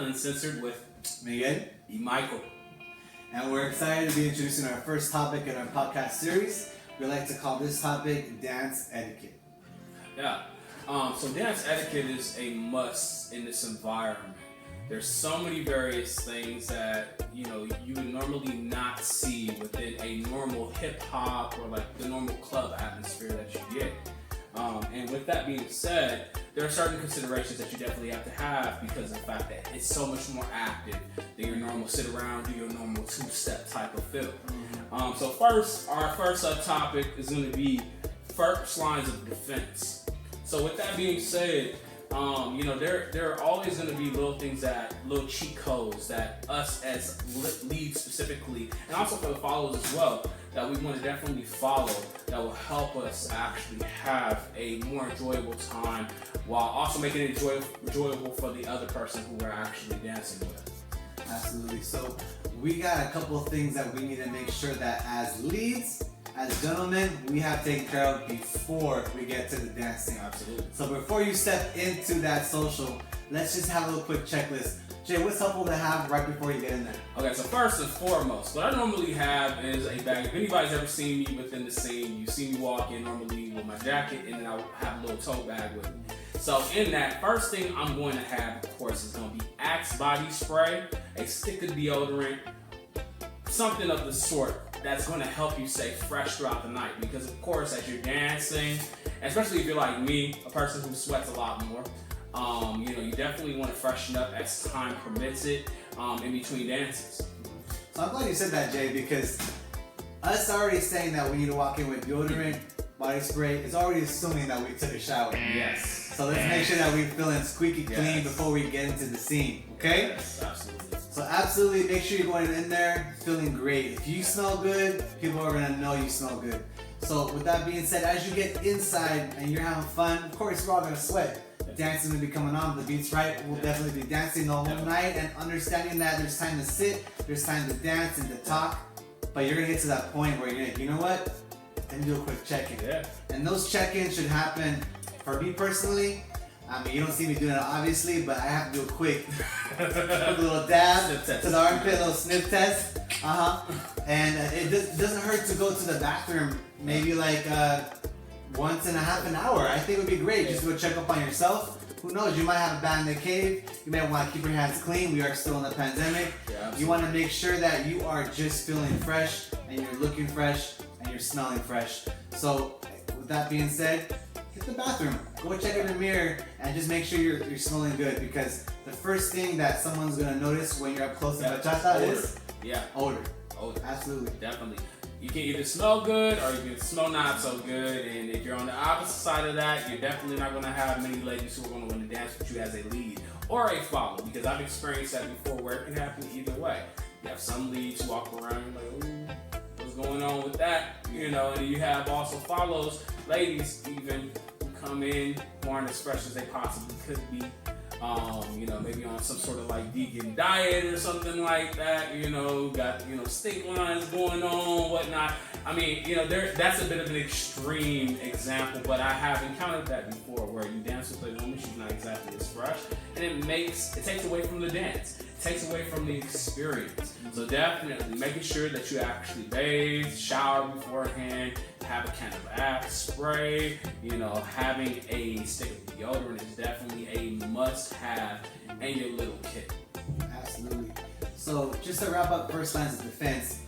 Uncensored with Miguel. E. Michael. And we're excited to be introducing our first topic in our podcast series. We like to call this topic Dance Etiquette. Yeah. So dance etiquette is a must in this environment. There's so many various things that you would normally not see within a normal hip hop or like the normal club atmosphere that you get. And with that being said, there are certain considerations that you definitely have to have because of the fact that it's so much more active than your normal sit around, do your normal two-step type of feel. So first, our first subtopic is going to be first lines of defense. So with that being said, there are always going to be little cheat codes that us as leads specifically, and also for the followers as well, that we want to definitely follow that will help us actually have a more enjoyable time while also making it enjoyable for the other person who we're actually dancing with. Absolutely. So we got a couple of things that we need to make sure that as leads, as gentlemen, we have taken care of before we get to the dancing. Absolutely. So before you step into that social, let's just have a little quick checklist. Jay, what's helpful to have right before you get in there? Okay, so first and foremost, what I normally have is a bag. If anybody's ever seen me within the scene, you see me walk in normally with my jacket, and then I have a little tote bag with me. So in that, first thing I'm going to have, of course, is going to be Axe body spray, a stick of deodorant, something of the sort that's going to help you stay fresh throughout the night. Because of course, as you're dancing, especially if you're like me, a person who sweats a lot more, you definitely want to freshen up as time permits it in between dances. So I'm glad you said that, Jay, because us already saying that we need to walk in with deodorant, body spray, is already assuming that we took a shower. Yes. So let's make sure that we're feeling squeaky clean before we get into the scene, okay? Yes, absolutely. So absolutely make sure you're going in there feeling great. If you smell good, people are gonna know you smell good. So with that being said, as you get inside and you're having fun, of course we're all gonna sweat. Dancing will be coming on, the beat's right. We'll definitely be dancing the whole night and understanding that there's time to sit, there's time to dance and to talk. But you're gonna get to that point where you're gonna, you know what? Let me do a quick check-in. Yeah. And those check-ins should happen, for me personally, I mean, you don't see me doing it obviously, but I have to do a quick little dab to the armpit, little sniff test. And it doesn't hurt to go to the bathroom maybe like once in a half an hour. I think it would be great just to go check up on yourself. Who knows, you might have a bad in the cave. You may want to keep your hands clean. We are still in the pandemic. Yeah, you want to make sure that you are just feeling fresh and you're looking fresh and you're smelling fresh. So with that being said, hit the bathroom, go check in the mirror and just make sure you're smelling good, because the first thing that someone's going to notice when you're up close to bachata is odor. Odor. Absolutely. Definitely. You can either smell good or you can smell not so good, and if you're on the opposite side of that, you're definitely not going to have many ladies who are going to want to dance with you as a lead or a follow, because I've experienced that before where it can happen either way. You have some leads who walk around like, ooh, what's going on with that? And you have also follows, ladies even, who come in who aren't as fresh as they possibly could be. Maybe on some sort of like vegan diet or something like that, got, stink lines going on, whatnot. I mean, that's a bit of an extreme example, but I have encountered that before where you dance with a woman, she's not exactly as fresh, and it takes away from the dance. It takes away from the experience. So definitely making sure that you actually bathe, shower beforehand, have a kind of Axe spray, having a stick of deodorant is definitely a must-have in your little kit. Absolutely. So just to wrap up first lines of defense,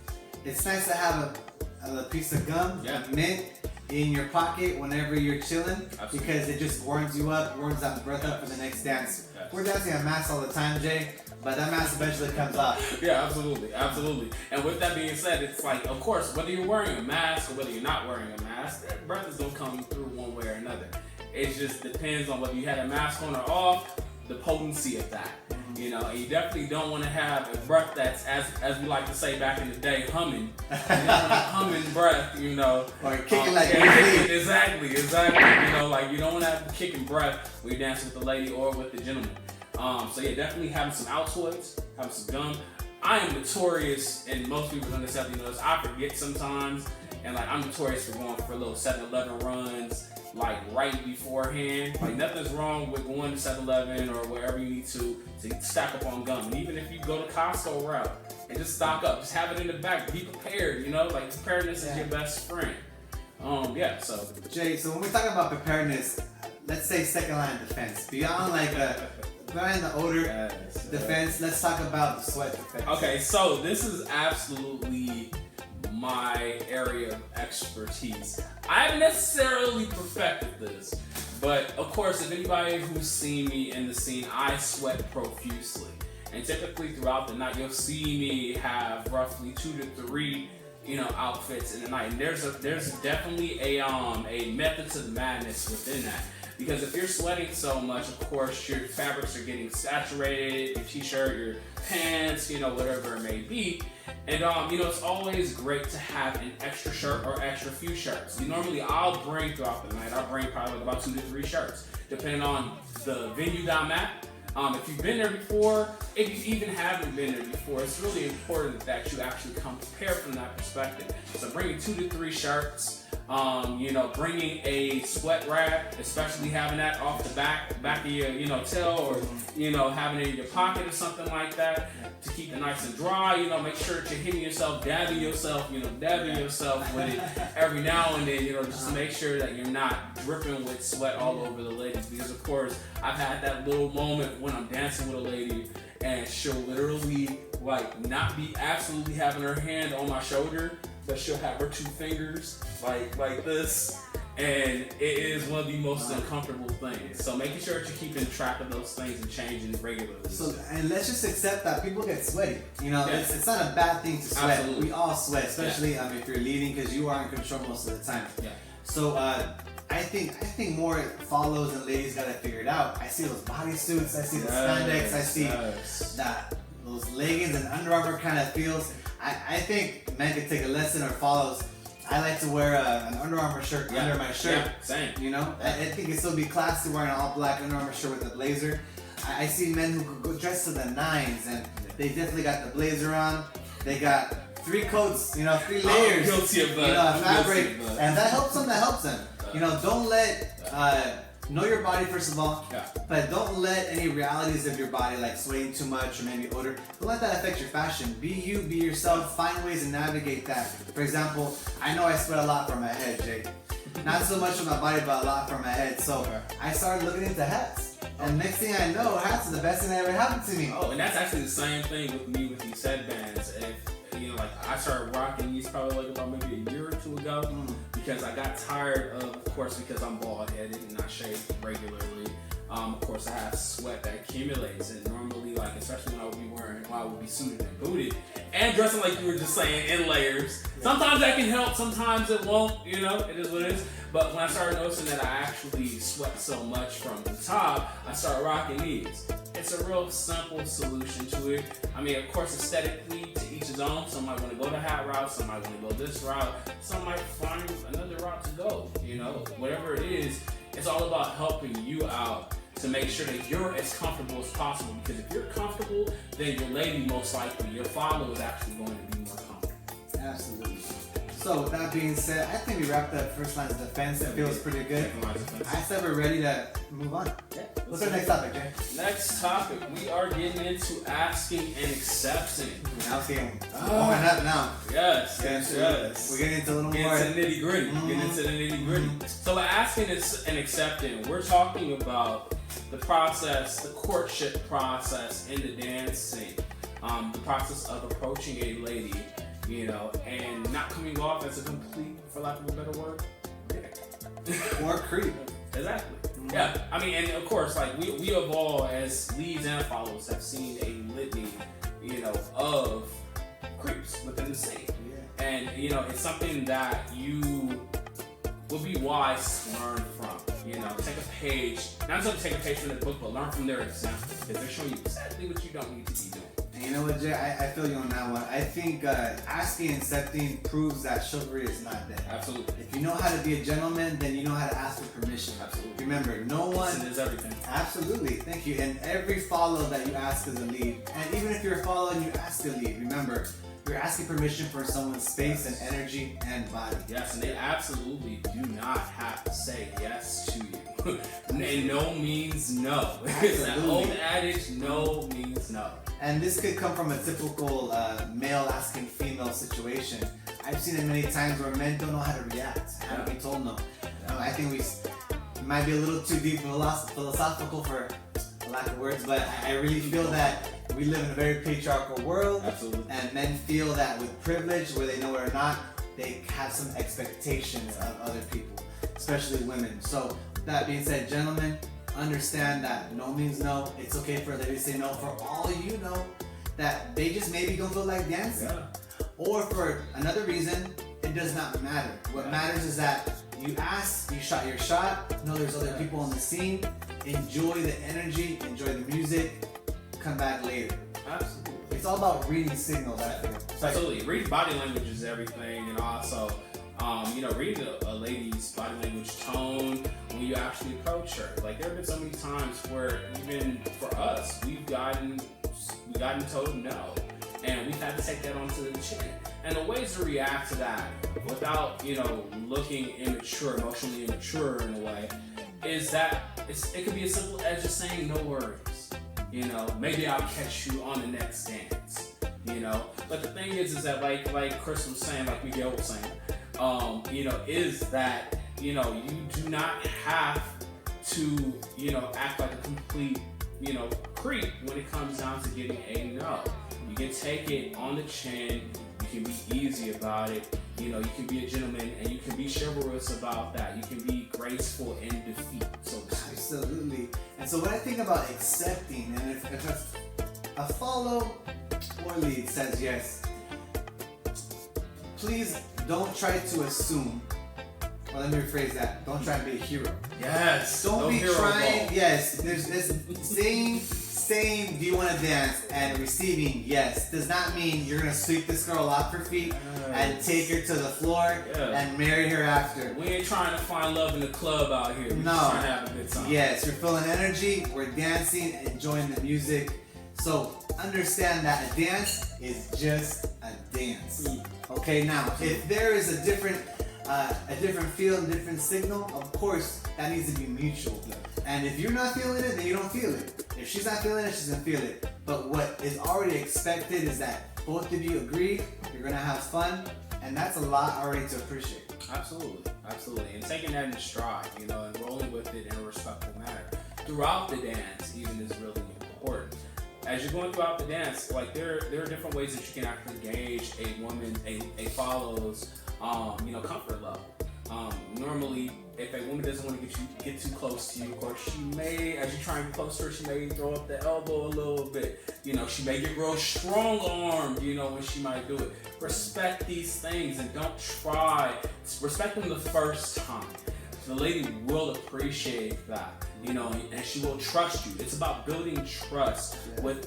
it's nice to have a piece of gum, a mint, in your pocket whenever you're chilling. Absolutely. Because it just warms you up, warms that breath up for the next dance. Yes. We're dancing at mass all the time, Jay, but that mask eventually comes off. Yeah, absolutely. And with that being said, it's like, of course, whether you're wearing a mask or whether you're not wearing a mask, that breath is gonna come through one way or another. It just depends on whether you had a mask on or off, the potency of that. And you definitely don't want to have a breath that's, as we like to say back in the day, humming. You don't want a humming breath, Or kicking like kicking, exactly. Like you don't want to have the kicking breath when you're dancing with the lady or with the gentleman. Definitely having some Altoids, having some gum. I am notorious, and most people don't necessarily know this, I forget sometimes, and like I'm notorious for going for little 7-Eleven runs, like right beforehand. Like nothing's wrong with going to 7-Eleven or wherever you need to stack up on gum. And even if you go to Costco route and just stock up, just have it in the back, be prepared, you know, like preparedness is your best friend. So Jay, so when we're talking about preparedness, let's say second line of defense. Beyond like beyond the odor defense, let's talk about the sweat defense. Okay, so this is absolutely my area of expertise. I haven't necessarily perfected this, but of course, if anybody who's seen me in the scene, I sweat profusely. And typically throughout the night, you'll see me have roughly 2 to 3 outfits in the night. And there's definitely a method to the madness within that. Because if you're sweating so much, of course, your fabrics are getting saturated, your t-shirt, your pants, whatever it may be. And, it's always great to have an extra shirt or extra few shirts. Normally, I'll bring throughout the night, I'll bring probably like about 2 to 3 shirts, depending on the venue that I'm at. If you've been there before, if you even haven't been there before, it's really important that you actually come prepared from that perspective. So bringing 2 to 3 shirts, bringing a sweat rag, especially having that off the back of your, tail, or, having it in your pocket or something like that to keep it nice and dry. Make sure that you're hitting yourself, dabbing yourself with it every now and then, just to make sure that you're not dripping with sweat all over the ladies. Because of course, I've had that little moment when I'm dancing with a lady and she'll literally not be absolutely having her hand on my shoulder, but she'll have her 2 fingers like this, and it is one of the most uncomfortable things. So making sure that you're keeping track of those things and changing regularly. So, and let's just accept that people get sweaty. It's not a bad thing to sweat. Absolutely. We all sweat, especially if you're leading, because you are in control most of the time. Yeah. So I think more follows and ladies gotta figure it out. I see those bodysuits, I see the spandex, I see those leggings and Under Armour kind of feels. I think men could take a lesson or follows. I like to wear an Under Armour shirt under my shirt. Yeah, same. I think it'd still be classy wearing an all black Under Armour shirt with a blazer. I see men who could go dressed to the nines, and they definitely got the blazer on. They got 3 coats, 3 layers. I'm guilty of that. Fabric, and that helps them. Don't let know your body first of all, but don't let any realities of your body, like sweating too much or maybe odor, don't let that affect your fashion. Be you, be yourself, find ways to navigate that. For example, I know I sweat a lot from my head, Jay. Not so much from my body, but a lot from my head. So I started looking into hats. And next thing I know, hats are the best thing that ever happened to me. Oh, and that's actually the same thing with me with these headbands. I started rocking these probably about maybe a year or 2 ago. Because I got tired of course, because I'm bald headed and I shave regularly. Of course, I have sweat that accumulates, and normally, especially when I would be suited and booted, and dressing like you were just saying in layers. Sometimes that can help, sometimes it won't. It is what it is. But when I started noticing that I actually sweat so much from the top, I started rocking these. It's a real simple solution to it. Of course, aesthetically, to each his own. Some might want to go the hat route, some might want to go this route, some might find another route to go. Whatever it is, it's all about helping you out to make sure that you're as comfortable as possible. Because if you're comfortable, then your lady, most likely, your follower is actually going to be more comfortable. Absolutely. So with that being said, I think we wrapped up first lines of defense. It feels pretty good. I said we're ready to move on. What's our next topic, Jay? Next topic, we are getting into asking and accepting. Warming up now. Yes. We're getting into a little more. Getting into the nitty gritty. So by asking and accepting, we're talking about the process, the courtship process in the dance scene. The process of approaching a lady, and not coming off as a complete, for lack of a better word, or creep. Exactly. Yeah. And of course, we have all, as leads and followers, have seen a litany, of creeps within the scene. Yeah. And it's something that you will be wise to learn from. Take a page, not just take a page from the book, but learn from their example, because they're showing you exactly what you don't need to be doing. And you know what, Jay? I feel you on that one. I think asking and accepting proves that chivalry is not dead. Absolutely. If you know how to be a gentleman, then you know how to ask for permission. Absolutely. Remember, no one is everything. Absolutely. Thank you. And every follow that you ask is a lead. And even if you're a follow and you ask a lead, remember, you're asking permission for someone's space and energy and body. Yes, and they absolutely do not have to say yes to you. And no means no. It's that old adage, no means no. And this could come from a typical male asking female situation. I've seen it many times where men don't know how to react, how to be told no. I think it might be a little too deep philosophical for lack of words, but I really feel that we live in a very patriarchal world. Absolutely. And men feel that with privilege, whether they know it or not, they have some expectations of other people, especially women. So that being said, gentlemen, understand that no means no. It's okay for a lady to say no for all you know, that they just maybe don't feel like dancing. Yeah. Or for another reason, it does not matter. What matters is that you asked, you shot your shot, know there's other people on the scene, enjoy the energy, enjoy the music, come back later. Absolutely. It's all about reading signals, I think. Absolutely. Reading body language is everything, and also, reading a lady's body language tone when you actually approach her. Like, there have been so many times where even for us, we've gotten told no, and we've had to take that onto the chin. And the ways to react to that without, looking immature, emotionally immature in a way, is that it could be as simple as just saying no worries. Maybe I'll catch you on the next dance. But the thing is that like Chris was saying, like Miguel was saying, is that you do not have to act like a complete creep when it comes down to getting a no. You can take it on the chin. You can be easy about it. You can be a gentleman, and you can be chivalrous about that. You can be graceful in defeat, so to speak. Absolutely. And so when I think about accepting, and if a follow or lead says yes, please don't try to assume. Well, let me rephrase that. Don't try to be a hero. Yes. Don't be trying. Yes. There's this saying, do you want to dance? And receiving yes does not mean you're gonna sweep this girl off her feet and take her to the floor and marry her after. We ain't trying to find love in the club out here. We're just trying to have a good time. Yes, you're feeling energy. We're dancing, enjoying the music. So understand that a dance is just a dance. Okay. Now, if there is a different feel, a different signal, of course, that needs to be mutual. And if you're not feeling it, then you don't feel it. If she's not feeling it, she doesn't feel it. But what is already expected is that both of you agree, you're gonna have fun, and that's a lot already to appreciate. Absolutely. And taking that in stride, and rolling with it in a respectful manner throughout the dance even is really important. As you're going throughout the dance, like there are different ways that you can actually gauge a woman, a follow's comfort level. Normally, if a woman doesn't want to get too close to you, of course, she may, as you try and get close to her, she may throw up the elbow a little bit. She may get real strong-armed, when she might do it. Respect these things and don't respect them the first time. The lady will appreciate that, and she will trust you. It's about building trust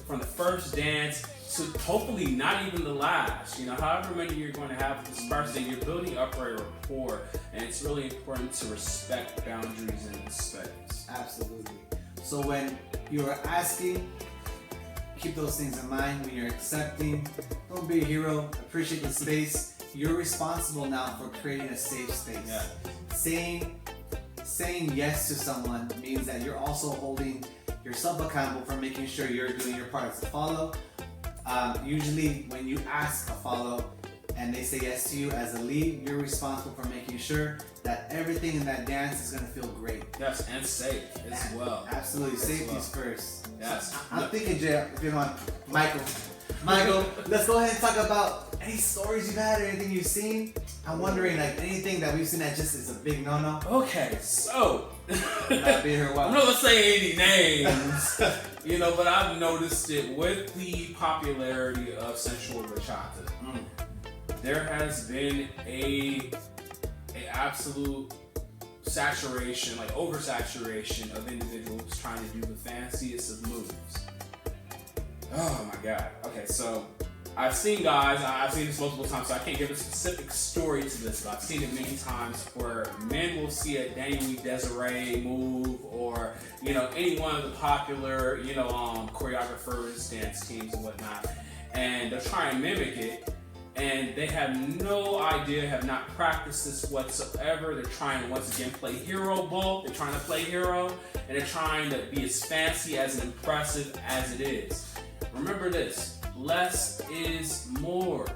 from the first dance to hopefully not even the last. However many you're going to have with this person, you're building up a rapport, and it's really important to respect boundaries and space. Absolutely. So when you're asking, keep those things in mind. When you're accepting, don't be a hero. Appreciate the space. You're responsible now for creating a safe space. Yeah. Saying yes to someone means that you're also holding yourself accountable for making sure you're doing your part as a follow. Usually when you ask a follow and they say yes to you as a lead, you're responsible for making sure that everything in that dance is going to feel great. Yes, and safe as well. Absolutely. Safety's first. Yes. I'm thinking, Jay, if you don't want, Michael, let's go ahead and talk about any stories you've had or anything you've seen. I'm wondering, anything that we've seen that just is a big no-no. Okay, so I've been here a while. I'm not gonna say any names, but I've noticed it with the popularity of sensual bachata. There has been a absolute saturation, oversaturation of individuals trying to do the fanciest of moves. Oh my God. Okay, so I've seen guys, I've seen this multiple times, so I can't give a specific story to this, but I've seen it many times where men will see a Daniel Desiree move or, any one of the popular, choreographers, dance teams and whatnot, and they'll try and mimic it, and they have no idea, have not practiced this whatsoever. They're trying to once again play hero ball. They're trying to play hero, and they're trying to be as fancy, as impressive as it is. Remember this: less is more.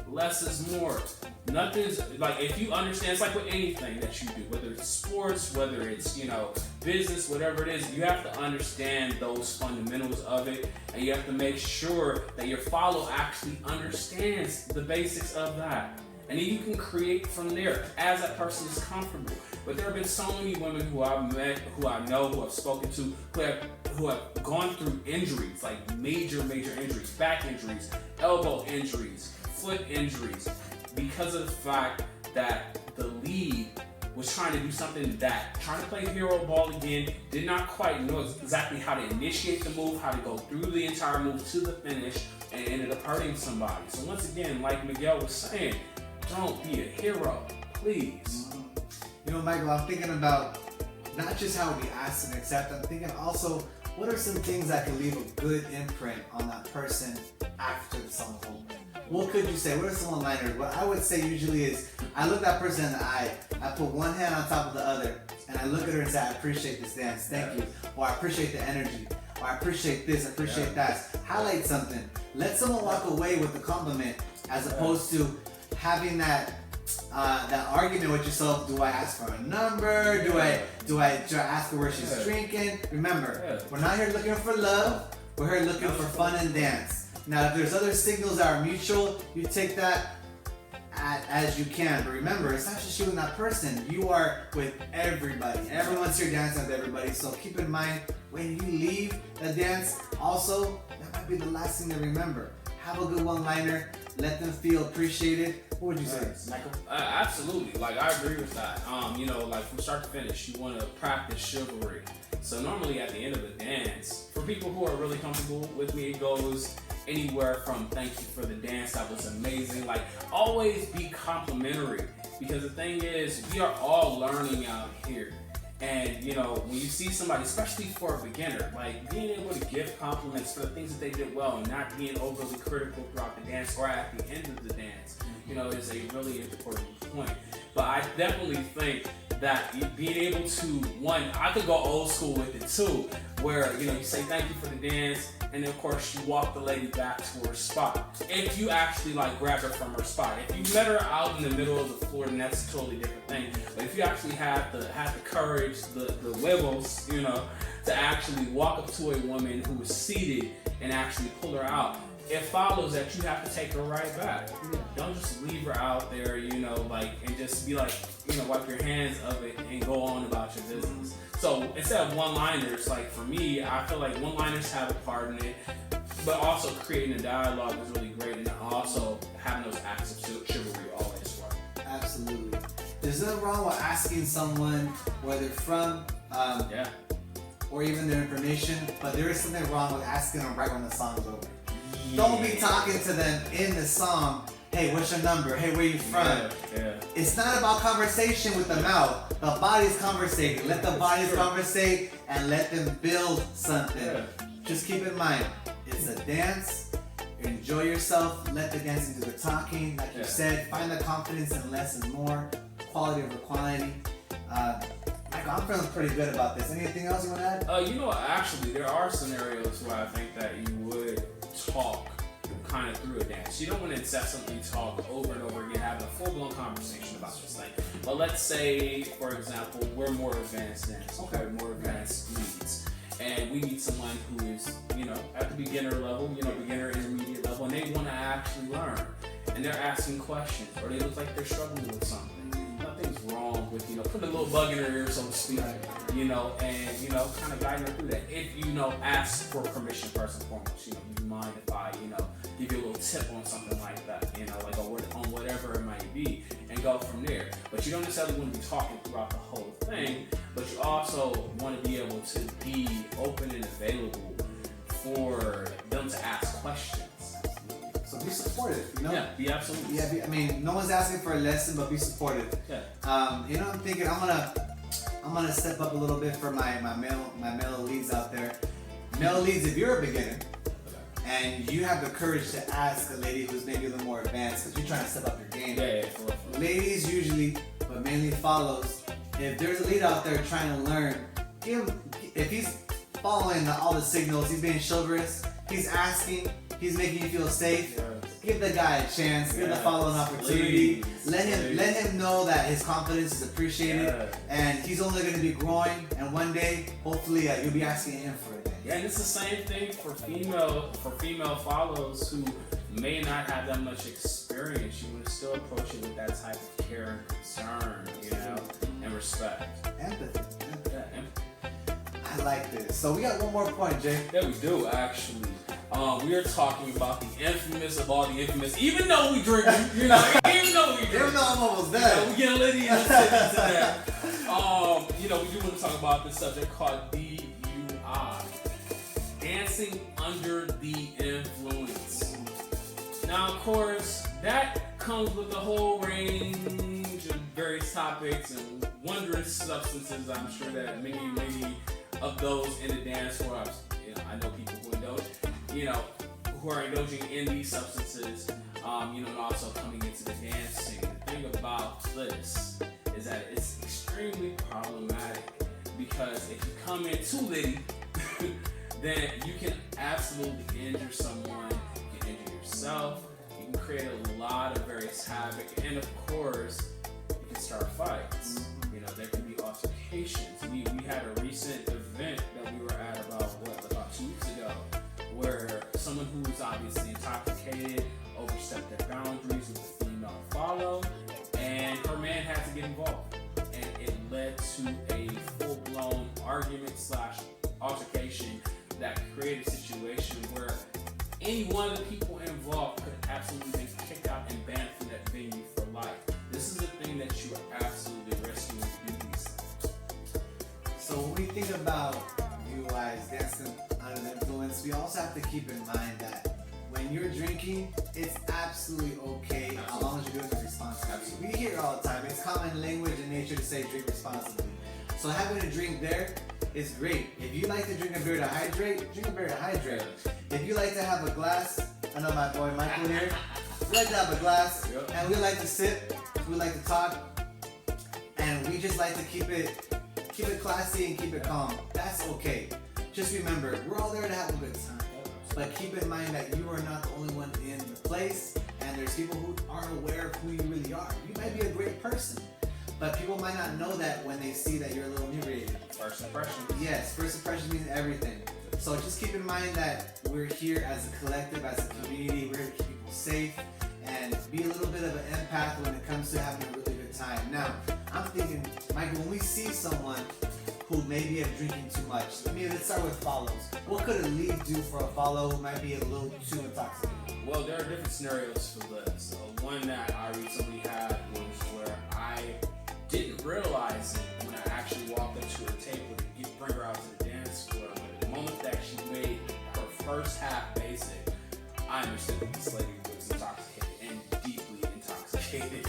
Less is more. Nothing's like, if you understand, it's like with anything that you do, whether it's sports, whether it's, business, whatever it is, you have to understand those fundamentals of it, and you have to make sure that your follow actually understands the basics of that. And then you can create from there as that person is comfortable. But there have been so many women who I've met, who I know, who I've spoken to, who have gone through injuries, like major injuries, back injuries, elbow injuries, foot injuries, because of the fact that the lead was trying to do something trying to play hero ball again, did not quite know exactly how to initiate the move, how to go through the entire move to the finish, and ended up hurting somebody. So once again, like Miguel was saying, don't be a hero, please. Michael, I'm thinking about not just how we ask and accept, I'm thinking also, what are some things that can leave a good imprint on that person after the song's over? What could you say? What are some one-liners? What I would say usually is, I look that person in the eye, I put one hand on top of the other, and I look at her and say, I appreciate this dance, thank you. Or I appreciate the energy. Or I appreciate this, I appreciate that. Highlight something. Let someone walk away with a compliment, as opposed to having that argument with yourself. Do I ask for a number? Do I ask her where she's drinking? Remember, we're not here looking for love. We're here looking for fun and dance. Now, if there's other signals that are mutual, you take that as you can. But remember, it's not just you and that person. You are with everybody. Everyone's here dancing with everybody. So keep in mind, when you leave the dance, also, that might be the last thing to remember. Have a good one-liner. Let them feel appreciated. What would you say, Michael? Absolutely. Like, I agree with that. Like from start to finish, you want to practice chivalry. So normally at the end of the dance, for people who are really comfortable with me, it goes anywhere from thank you for the dance, that was amazing. Like, always be complimentary, because the thing is, we are all learning out here. And when you see somebody, especially for a beginner, like being able to give compliments for the things that they did well and not being overly critical throughout the dance or at the end of the dance, is a really important point. But I definitely think that being able to, I could go old school with it too, where you say thank you for the dance, and then of course you walk the lady back to her spot. If you actually grab her from her spot. If you met her out in the middle of the floor, then that's a totally different thing. But if you actually have the courage, the wiggles, to actually walk up to a woman who is seated and actually pull her out, it follows that you have to take her right back. Don't just leave her out there, and just be like, wipe your hands of it and go on about your business. So instead of one-liners, for me, I feel like one-liners have a part in it, but also creating a dialogue is really great, and also having those acts of chivalry always work. Absolutely. There's nothing wrong with asking someone where they're from, or even their information, but there is something wrong with asking them right when the song's over. Don't be talking to them in the song. Hey, what's your number? Hey, where you from? It's not about conversation with the mouth. The body's conversating. Let the bodies conversate and let them build something. Just keep in mind, it's a dance. Enjoy yourself. Let the dancing do the talking. Like you said, find the confidence in less is more. Quality over quantity. Michael, I'm feeling pretty good about this. Anything else you want to add? Actually, there are scenarios where I think that you would talk kind of through a dance. You don't want to incessantly talk over and over again, having a full-blown conversation about this thing. But let's say, for example, we're more advanced dancers, more advanced leads, and we need someone who is, at the beginner level, beginner, intermediate level, and they want to actually learn, and they're asking questions, or they look like they're struggling with something. Nothing's wrong with, putting a little bug in her ear, so to speak, and, kind of guiding her through that. If, ask for permission first and foremost, do you mind if I, give you a little tip on something like that, on whatever it might be, and go from there. But you don't necessarily want to be talking throughout the whole thing, but you also want to be able to be open and available for them to ask questions. So be supportive, Yeah, be absolutely. Yeah, no one's asking for a lesson, but be supportive. Yeah. I'm thinking I'm gonna step up a little bit for my male leads out there. Male leads, if you're a beginner and you have the courage to ask a lady who's maybe a little more advanced because you're trying to step up your game. Yeah, for real. Ladies usually, but mainly follows. If there's a lead out there trying to learn, if he's following all the signals, he's being chivalrous, he's asking, he's making you feel safe. Yes. Give the guy a chance. Give the follow an opportunity. Let him know that his confidence is appreciated, and he's only going to be growing. And one day, hopefully, you'll be asking him for it. Yeah, and it's the same thing for female follows who may not have that much experience. You want to still approach it with that type of care and concern, you know, and respect. Empathy. Yeah, empathy. I like this. So we got one more point, Jay. Yeah, we do actually. We are talking about the infamous of all the infamous. Even though we drink, you know, even though I'm almost there. We get a little into that. You know, we do want to talk about this subject called DUI, dancing under the influence. Now, of course, that comes with a whole range of various topics and wondrous substances. I'm sure that many of those in the dance world, you know, I know people who indulge, you know, who are indulging in these substances, you know, and also coming into the dancing. The thing about this is that it's extremely problematic because if you come in too litty, then you can absolutely injure someone, you can injure yourself, you can create a lot of various havoc, and of course, you can start fights. You know, there can be altercations. We had a recent event that we were at about 2 weeks ago, where someone who was obviously intoxicated overstepped their boundaries with the female follow, and her man had to get involved, and it led to a full-blown argument / altercation that created a situation where any one of the people involved could absolutely be kicked out and banned from that venue for life. This is a thing that you are absolutely risking when you do these things. So when we think about DUIs, dancing under the influence, we also have to keep in mind that when you're drinking, it's absolutely okay as long as you're doing it responsibly. We hear it all the time. It's common language in nature to say drink responsibly. So having a drink there is great. If you like to drink a beer to hydrate, drink a beer to hydrate. If you like to have a glass, I know my boy Michael here, we like to have a glass, and we like to sip, we like to talk, and we just like to keep it classy and keep it calm. That's okay. Just remember, we're all there to have a good time. But keep in mind that you are not the only one in the place, and there's people who aren't aware of who you really are. You might be a great person, but people might not know that when they see that you're a little inebriated. First impression. Yes, first impression means everything. So just keep in mind that we're here as a collective, as a community. We're here to keep people safe and be a little bit of an empath when it comes to having a really good time. Now, I'm thinking, Michael, when we see someone who maybe have drinking too much, let's start with follows. What could a lead do for a follow who might be a little too intoxicated? Well, there are different scenarios for this. One that I recently had was where I didn't realize it when I actually walked up to her table to bring her out to the dance floor. But the moment that she made her first half basic, I understood that this lady was intoxicated and deeply intoxicated.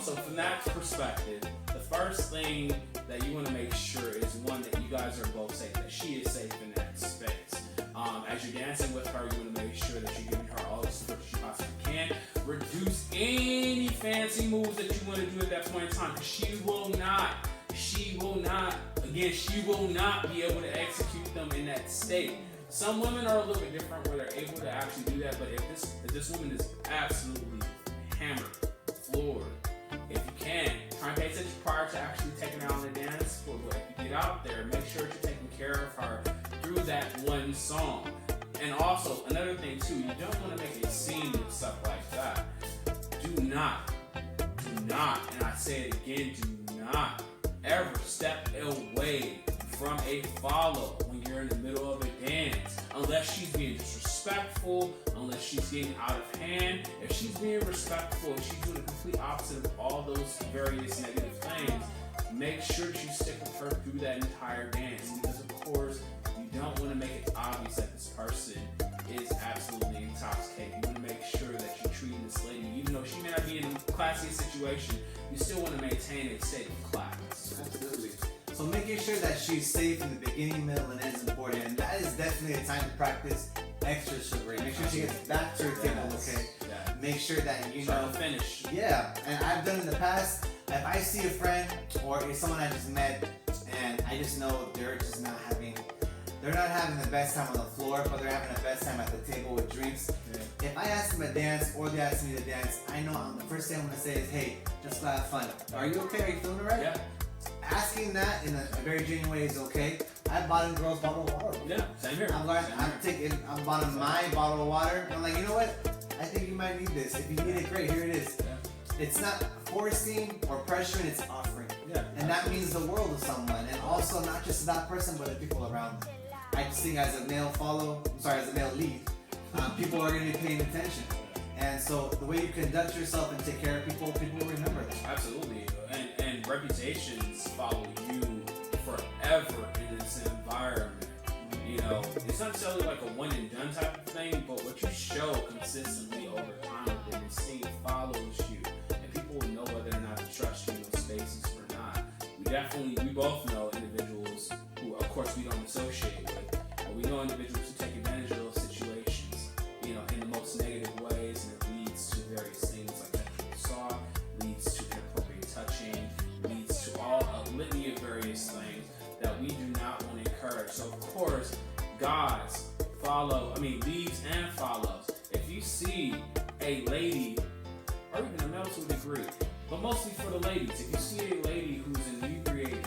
So from that perspective, the first thing that you want to make sure is one, that you guys are both safe, that she is safe in that space. As you're dancing with her, you want to make sure that you're giving her all the support that she possibly can. Reduce any fancy moves that you want to do at that point in time, because she will not be able to execute them in that state. Some women are a little bit different where they're able to actually do that, but if this woman is absolutely hammered, floored, if you can, try and pay attention prior to actually taking her on the dance floor. But if you get out there, make sure you're taking care of her through that one song. And also, another thing too, you don't want to make a scene with stuff like that. Do not, and I say it again, do not ever step away from a follow when you're in the middle of a dance, unless she's being disrespectful, unless she's getting out of hand. If she's being respectful, if she's doing the complete opposite of all those various negative things, make sure that you stick with her through that entire dance, because of course you don't want to make it obvious that this person is absolutely intoxicated. You want to make sure that you're treating this lady, even though she may not be in a classy situation, you still want to maintain a state of class. Absolutely. So making sure that she's safe in the beginning, middle, and end is important. And that is definitely a time to practice extra sugary. Make sure she gets back to her table, okay? Yeah. Make sure that you Try know. to finish. Yeah, and I've done in the past. If I see a friend or it's someone I just met, and I just know they're not having the best time on the floor, but they're having the best time at the table with drinks. Yeah. If I ask them to dance or they ask me to dance, I know the first thing I'm gonna say is, hey, just go have fun. Are you okay? Are you feeling alright? Yeah. Asking that in a very genuine way is okay. I bought a girls bottle of water. Yeah, same here. I'm bought my bottle of water. And I'm like, you know what? I think you might need this. If you need it, great. Here it is. Yeah. It's not forcing or pressuring. It's offering. Yeah. And that means the world to someone. And also not just to that person, but the people around them. I just think as a male lead, people are going to be paying attention. And so the way you conduct yourself and take care of people, people will remember that. Absolutely. And reputations follow you forever in this environment. You know, it's not necessarily like a one and done type of thing, but what you show consistently over time within the scene follows you. And people will know whether or not to trust you in those spaces or not. We both know individuals who, of course, we don't associate with, but we know individuals who take advantage of those situations, you know, in the most negative ways, and it leads to various things like sexual assault, leads to inappropriate touching, leads to a litany of various things that we do not want to encourage. So, of course, leads and follows. If you see a lady, or even a male to a degree, but mostly for the ladies, if you see a lady who's inebriated,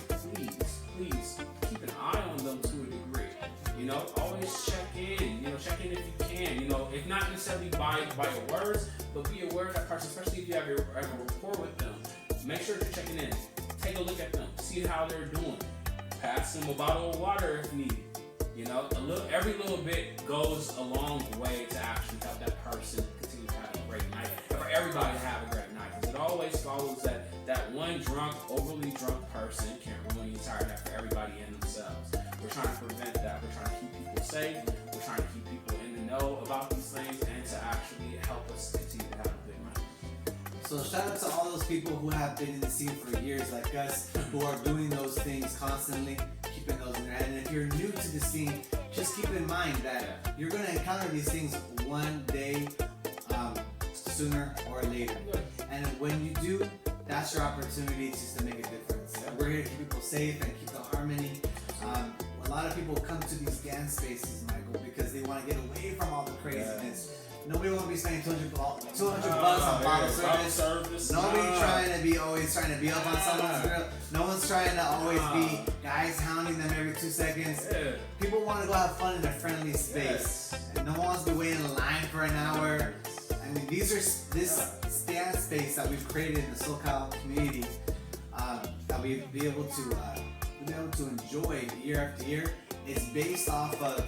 please keep an eye on them to a degree. You know, always check in. You know, check in if you can. You know, if not necessarily by your words, but be aware of that person, especially if you have a rapport with them. Make sure you're checking in. Take a look at them. See how they're doing. Pass them a bottle of water if needed. You know, every little bit goes a long way to actually help that person continue to have a great night, and for everybody to have a great night. Because it always follows that one overly drunk person can ruin the entire night for everybody and themselves. We're trying to prevent that. We're trying to keep people safe. We're trying to keep people in the know about these things and to actually help us continue to have a good night. So shout out to all those people who have been in the scene for years like us, who are doing those things constantly, keeping those in their head. And if you're new to the scene, just keep in mind that you're going to encounter these things one day, sooner or later. And when you do, that's your opportunity just to make a difference. We're here to keep people safe and keep the harmony. A lot of people come to these dance spaces, Michael, because they want to get away from all the craziness. Nobody want to be spending $200 on bottle service. Nobody always trying to be up on someone's girl. No one's trying to always be guys hounding them every 2 seconds. Yeah. People want to go have fun in a friendly space. And no one wants to be waiting in line for an hour. I mean, this dance space that we've created in the SoCal community that we'll be able to enjoy year after year is based off of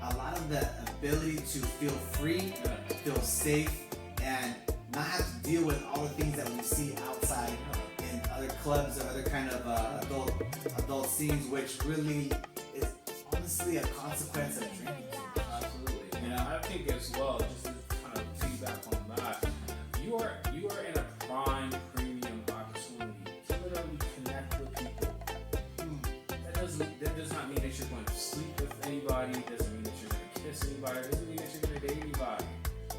a lot of the ability to feel free, feel safe, and not have to deal with all the things that we see outside in other clubs or other kind of adult scenes, which really is honestly a consequence of drinking. Absolutely. And I think as well, just to kind of piggyback on that, you are in a prime premium opportunity to literally connect with people. That does not mean that you're going to sleep with anybody. Doesn't mean that you're going to kiss anybody. Doesn't mean that you're going to date anybody.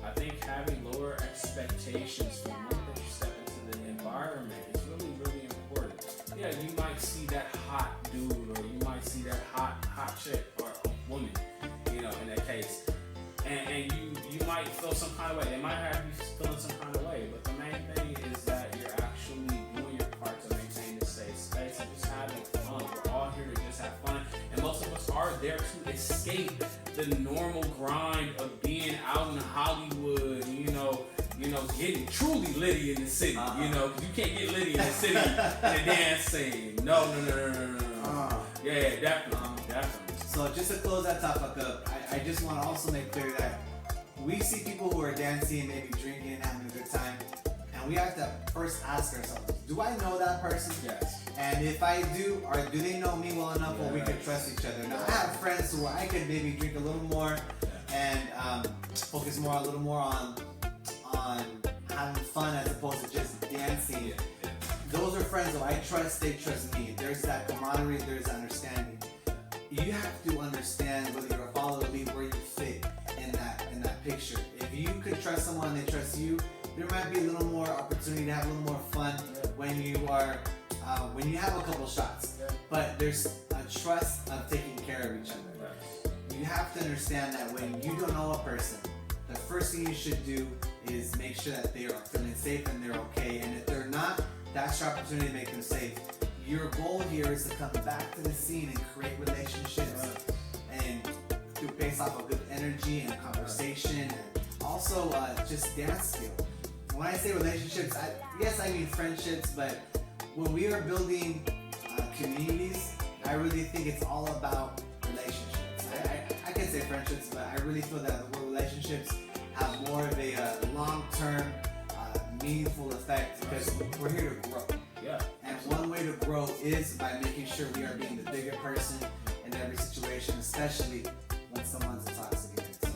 I think having lower expectations from the moment that you step into the environment is really, really important. Yeah, you might see that hot dude, or you might see that hot chick or a woman, you know, in that case, and you might feel some kind of way. They might have you feeling some kind of way, but the main thing is that you're actually doing your part to maintain the safe space and just having fun. We're all here to just have fun, and most of us are there to escape the normal grind of being out in Hollywood, you know, getting truly litty in the city, you know, because you can't get litty in the city in a dance scene. No. Yeah, definitely. So just to close that topic up, I just want to also make clear that we see people who are dancing, maybe drinking, having a good time, and we have to first ask ourselves, do I know that person? Yes. And if I do, or do they know me well enough where we could trust each other? Now, I have friends who I could maybe drink a little more and focus a little more on having fun as opposed to just dancing. Those are friends who I trust, they trust me. There's that camaraderie, there's that understanding. you have to understand whether you're a follower or lead where you fit in that picture. If you could trust someone and they trust you, there might be a little more opportunity to have a little more fun when you have a couple shots. But there's a trust of taking care of each other. You have to understand that when you don't know a person, the first thing you should do is make sure that they are feeling safe and they're okay. And if they're not, that's your opportunity to make them safe. Your goal here is to come back to the scene and create relationships and to base off of good energy and conversation and also just dance skill. When I say relationships, yes, I mean friendships, but when we are building communities, I really think it's all about relationships. I can say friendships, but I really feel that the word relationships have more of a long-term, meaningful effect because we're here to grow. Yeah. And one way to grow is by making sure we are being the bigger person in every situation, especially when someone's a toxic agent. So,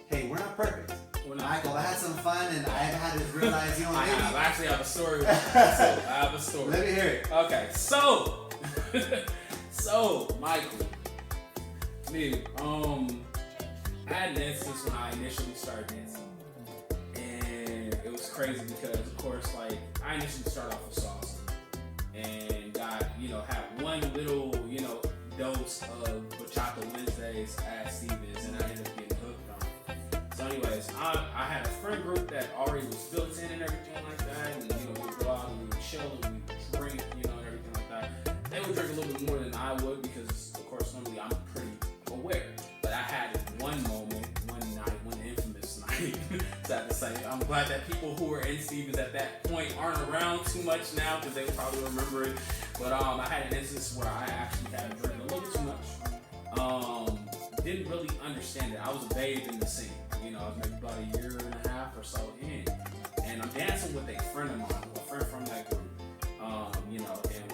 hey, we're not perfect. Michael, I had some fun and I had to realize, you know, maybe... I actually have a story with that. I have a story. Let me hear it. Okay, so Michael, dude, I had an instance when I initially started dancing, and it was crazy because, of course, like I initially started off with salsa, and got, had one little, dose of Bachata Wednesdays at Stevens, and I ended up getting hooked on it. So, anyways, I had a friend group that already was built in and everything like that, and we would go out and we would chill and we would drink, and everything like that. They would drink a little bit more than I would because, of course, normally I'm pretty aware. But I had one moment, one night, one infamous night. Sad to say, I'm glad that people who were in Stevens at that point aren't around too much now because they would probably remember it. But I had an instance where I actually had drank a little bit too much. Didn't really understand it. I was bathed in the scene. I was maybe about a year and a half or so in, and I'm dancing with a friend of mine, a friend from that group. And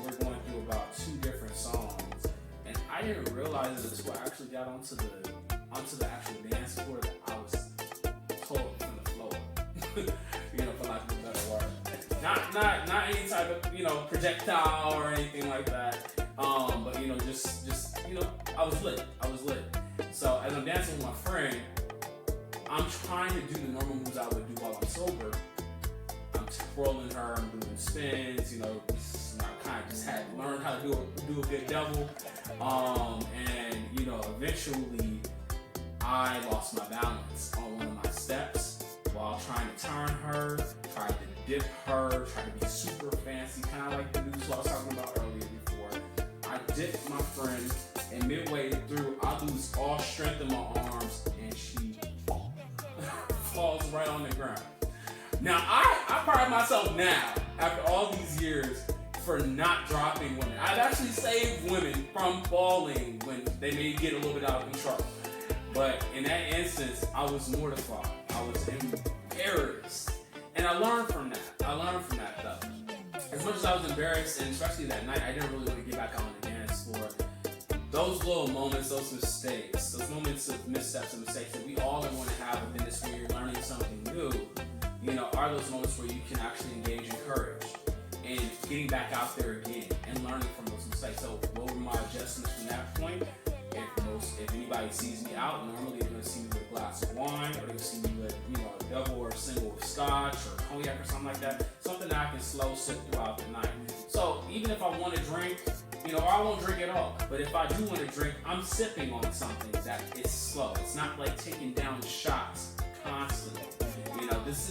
we're going through about 2 different songs, and I didn't realize it until I actually got onto the actual dance floor that I was told from the floor. For lack of a better word. Not any type of projectile or anything like that. But just I was lit. So as I'm dancing with my friend, I'm trying to do the normal moves I would do while I'm sober. I'm twirling her, I'm doing spins, I kind of just had learned how to do a good double. And eventually I lost my balance on one of my steps while trying to turn her, tried to dip her, tried to be super fancy, kind of like the news I was talking about earlier before. I dipped my friend, and midway through, I lose all strength in my arms, and she falls right on the ground. Now, I pride myself now, after all these years, for not dropping women. I've actually saved women from falling when they may get a little bit out of control. But in that instance, I was mortified. I was embarrassed. And I learned from that. Though. As much as I was embarrassed, and especially that night, I didn't really want to get back on the dance floor. Those little moments, those mistakes, those moments of missteps and mistakes that we all are going to have within this when you're learning something new, are those moments where you can actually engage in courage and getting back out there again and learning from those mistakes. So what were my adjustments from that point? If anybody sees me out, normally they're going to see me with a glass of wine, or they're going to see me with a double or a single of scotch or cognac or something like that. Something that I can slow sip throughout the night. So even if I want to drink, or I won't drink at all. But if I do want to drink, I'm sipping on something that is slow. It's not like taking down shots constantly.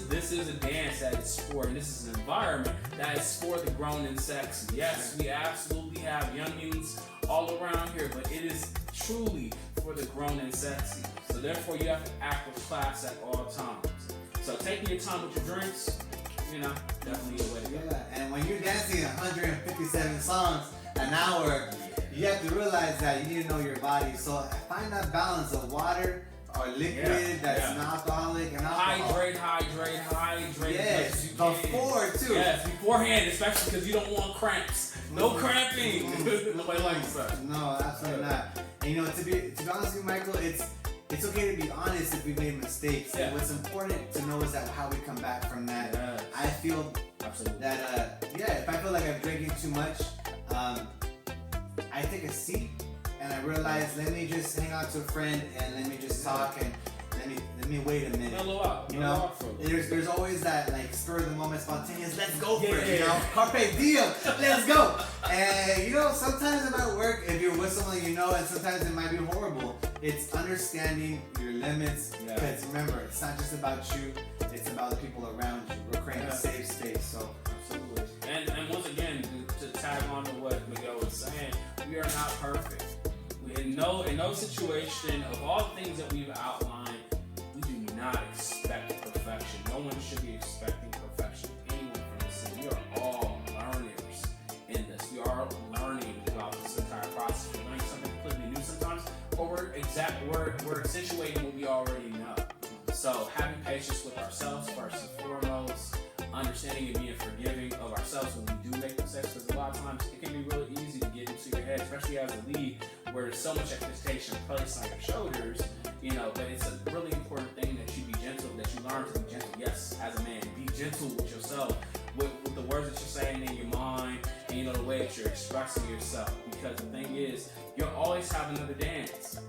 This is a dance that is for, and this is an environment that is for the grown and sexy. Yes, we absolutely have youngins all around here, but it is truly for the grown and sexy. So therefore, you have to act with class at all times. So taking your time with your drinks, definitely a way to go. Yeah, and when you're dancing 157 songs an hour, you have to realize that you need to know your body. So find that balance of water or liquid that's non-alcoholic and alcohol. Hydrate. Yes, before too. Yes, beforehand, especially because you don't want cramps. No cramping. Nobody likes that. No, absolutely not. And to be honest with you, Michael, it's okay to be honest if we made mistakes. Yeah. And what's important to know is that how we come back from that. Yes. I feel absolutely that if I feel like I'm drinking too much, I take a seat and and I realized, let me just hang out to a friend and let me just talk and let me wait a minute. Mellow out. You know, there's always that like spur of the moment spontaneous, let's go for it, you know, carpe diem, let's go. And you know, sometimes it might work if you're with someone you know, and sometimes it might be horrible. It's understanding your limits, because remember, it's not just about you, it's about the people around you. We're creating a safe space, so. Absolutely. And once again, to tag on to what Miguel was saying, we are not perfect. In no situation of all the things that we've outlined, we do not expect perfection. No one should be expecting perfection. Anyone from this city, we are all learners in this. We are learning throughout this entire process. We're learning something completely new sometimes, but we're accentuating what we already know. So having patience with ourselves first and foremost, understanding and being forgiving of ourselves when we do make mistakes, because a lot of times it can be really easy to get into your head, especially as a lead, where there's so much expectation placed on your shoulders, you know, but it's a really important thing that you be gentle, that you learn to be gentle. Yes, as a man, be gentle with yourself, with the words that you're saying in your mind, and you know, the way that you're expressing yourself, because the thing is, you'll always have another dance.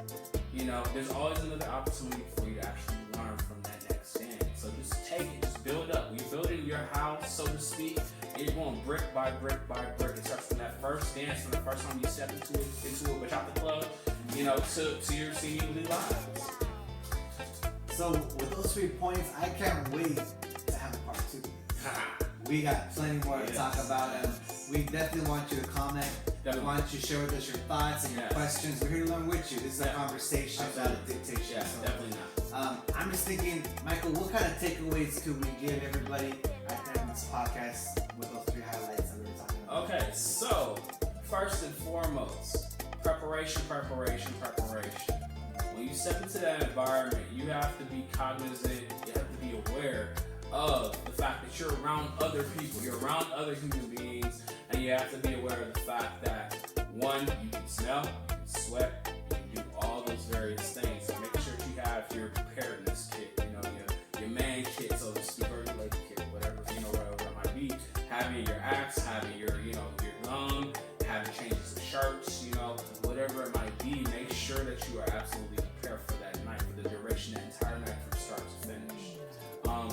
You know, there's always another opportunity for you to actually learn from that next dance. So just take it, just build up. You're building your house, so to speak, and you're going brick by brick by brick. It starts from that first dance, from the first time you step into a Bachata club, you know, to your senior lives. So with those 3 points, I can't wait to have a part 2. We got plenty more to talk about, and we definitely want you to comment. We want you to share with us your thoughts and your questions. We're here to learn with you. This is a conversation, not a dictation. Yeah, so, definitely not. I'm just thinking, Michael, what kind of takeaways could we give everybody in this podcast with those 3 highlights that we were talking about? Okay, so first and foremost, preparation. When you step into that environment, you have to be cognizant, you have to be aware of the fact that you're around other people, you're around other human beings, and you have to be aware of the fact that, one, you can smell, you can sweat, you can do all those various things. So make sure that you have your preparedness kit, you know, your man kit, so to speak, or your lady kit, whatever, you know, whatever it might be. Having your axe, having your, you know, your gun, having changes of shirts, you know, whatever it might be, make sure that you are absolutely prepared for that night, for the duration, that entire night from start to finish.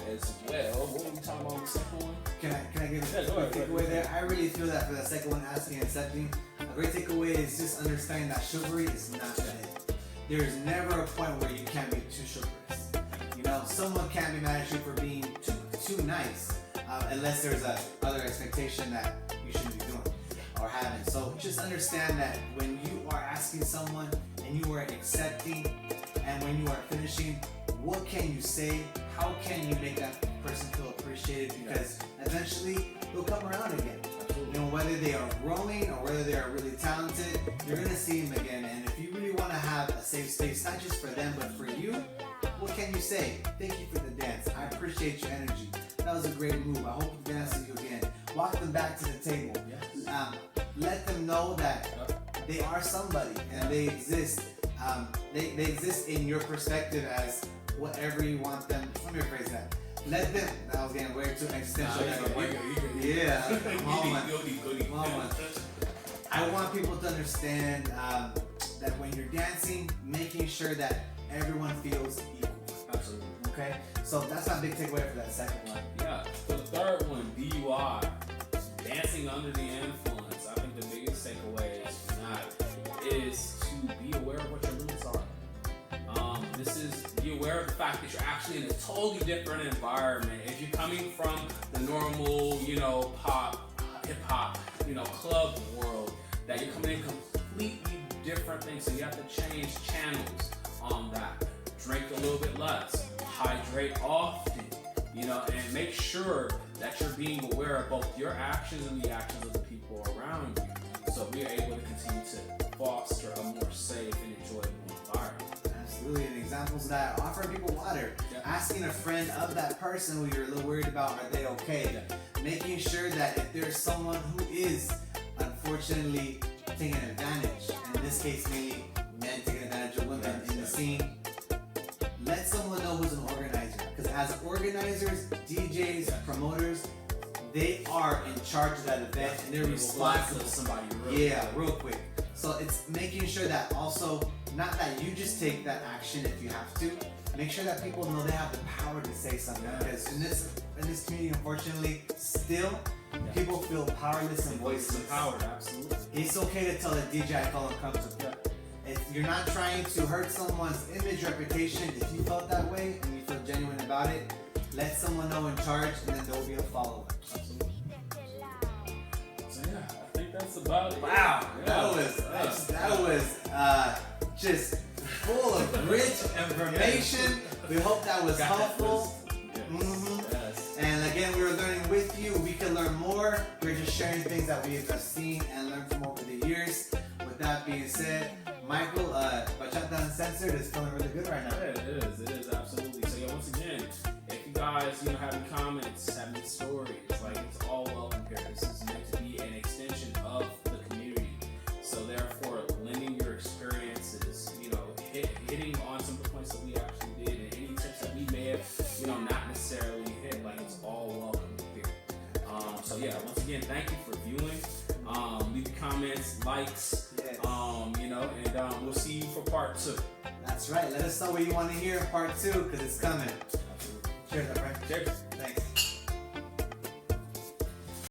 As well, what were we talking about on the second one? Can I give a quick takeaway there? I really feel that for the second one, asking and accepting, a great takeaway is just understanding that chivalry is not that. There's never a point where you can't be too chivalrous. You know, someone can't be mad at you for being too nice, unless there's a other expectation that you shouldn't be doing or having. So just understand that when you are asking someone and you are accepting, and when you are finishing, what can you say? How can you make that person feel appreciated? Because eventually they'll come around again. You know, whether they are growing or whether they are really talented, you're gonna see them again. And if you really want to have a safe space, not just for them but for you, what can you say? Thank you for the dance. I appreciate your energy. That was a great move. I hope to dance with you again. Walk them back to the table. Let them know that they are somebody and they exist. They exist in your perspective as whatever you want them. Let me rephrase that. Let them. That was getting way too existential. Yeah. Come on. I want people to understand that when you're dancing, making sure that everyone feels equal. Absolutely. Okay. So that's my big takeaway for that second one. Yeah. For the third one, DUI, dancing under the influence. I think the biggest takeaway is to be aware of what your limits are. This is be aware of the fact that you're actually in a totally different environment. If you're coming from the normal, you know, pop, hip hop, you know, club world, that you're coming in completely different things. So you have to change channels on that. Drink a little bit less. Hydrate often. You know, and make sure that you're being aware of both your actions and the actions of the people around you. So we are able to continue to foster a more safe and enjoyable environment. Absolutely, and examples of that, offering people water, asking a friend of that person who you're a little worried about, are they okay? Making sure that if there's someone who is unfortunately taking advantage, and in this case mainly men taking advantage of women in the scene, let someone know who's an organizer. Because as organizers, DJs, promoters, they are in charge of that event and they're responsible. Somebody real quick. So it's making sure that also, not that you just take that action if you have to, make sure that people know they have the power to say something. Because in this community, unfortunately, still people feel powerless and voiceless. Empowered, absolutely. It's okay to tell a DJ I call him come to. If you're not trying to hurt someone's image, reputation, if you felt that way and you feel genuine about it, let someone know in charge, and then there will be a follow-up. Absolutely. So yeah, I think that's about it. Wow, Yeah. that was just full of rich information. We hope that was helpful. Yes. And again, we were learning with you. We can learn more. We're just sharing things that we have seen and learned from over the years. With that being said, Michael, Bachata Uncensored is feeling really good right now. Yeah, it is absolutely. So yeah, once again, if you guys, have any comments, have any stories, like, it's all welcome here. This is meant to be an extension of the community. So therefore, lending your experiences, hitting on some of the points that we actually did, and any tips that we may have, not necessarily hit, like, it's all welcome here. So yeah, once again, thank you for viewing. Leave comments, likes, and we'll see you for part 2. That's right. Let us know what you want to hear in part 2, because it's coming. Absolutely. Cheers, my friend. Cheers.